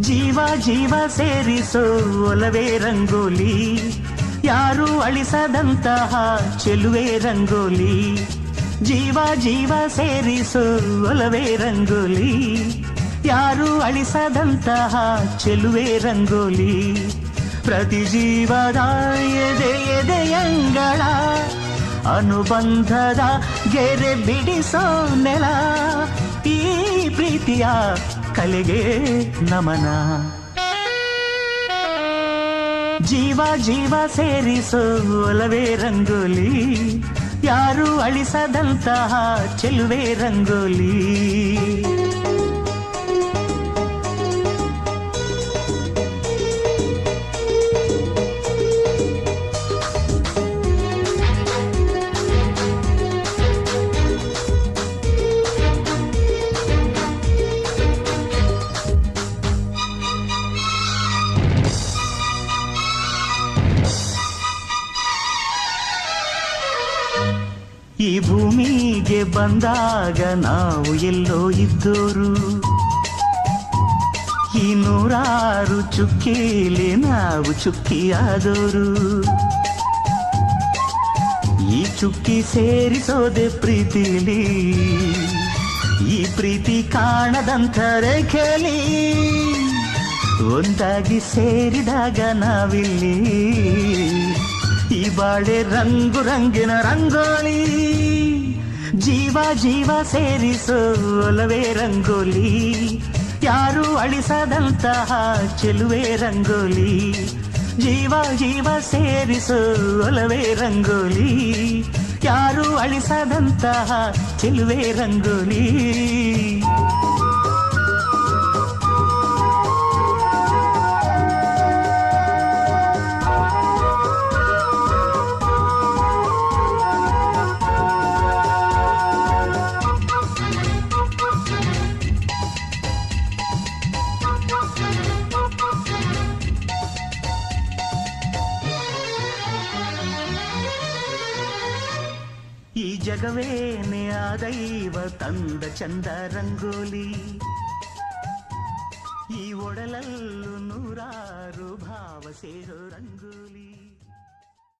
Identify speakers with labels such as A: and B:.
A: ಜೀವ ಜೀವ ಸೇರಿಸೋ ಒಲವೇ ರಂಗೋಲಿ, ಯಾರು ಅಳಿಸದಂತಹ ಚೆಲುವೆ ರಂಗೋಲಿ. ಜೀವ ಜೀವ ಸೇರಿಸೋ ಒಲವೇ ರಂಗೋಲಿ, ಯಾರು ಅಳಿಸದಂತಹ ಚೆಲುವೆ ರಂಗೋಲಿ. ಪ್ರತಿ ಜೀವದ ಎದೆ ಎದೆಯಂಗಳ ಅನುಬಂಧದ ಗೆರೆ ಬಿಡಿಸೋ ನೆಲ, ಈ ಪ್ರೀತಿಯ ಕಲೆಗೆ ನಮನ. ಜೀವ ಜೀವ ಸೇರಿಸೋ ಒಲವೇ ರಂಗೋಲಿ, ಯಾರು ಅಳಿಸದಂತಹ ಚೆಲುವೆ ರಂಗೋಲಿ. ಈ ಭೂಮಿಗೆ ಬಂದಾಗ ನಾವು ಎಲ್ಲೋ ಇದ್ದೋರು, ಈ ನೂರಾರು ಚುಕ್ಕಿಲಿ ನಾವು ಚುಕ್ಕಿಯಾದೋರು. ಈ ಚುಕ್ಕಿ ಸೇರಿಸೋದೆ ಪ್ರೀತಿಲಿ, ಈ ಪ್ರೀತಿ ಕಾಣದಂಥ ರೇಖೆಲಿ ಒಂದಾಗಿ ಸೇರಿದಾಗ ನಾವಿಲ್ಲಿ. ಈ ಬಾಳೆ ರಂಗು ರಂಗಿನ ರಂಗೋಲಿ, ಜೀವ ಜೀವ ಸೇರಿಸೋ ಒಲವೇ ರಂಗೋಲಿ, ಯಾರು ಅಳಿಸದಂತಹ ಚೆಲುವೆ ರಂಗೋಲಿ. ಜೀವ ಜೀವ ಸೇರಿಸೋ ಒಲವೇ ರಂಗೋಲಿ, ಯಾರು ಅಳಿಸದಂತಹ ಚೆಲುವೆ ರಂಗೋಲಿ. ಈ ಜಗವೇನೆ ಆ ದೈವ ತಂದ ಚಂದ ರಂಗೋಲಿ, ಈ ಒಡಲಲ್ಲೂ ನೂರಾರು ಭಾವ ಸೇರೋ ರಂಗೋಲಿ.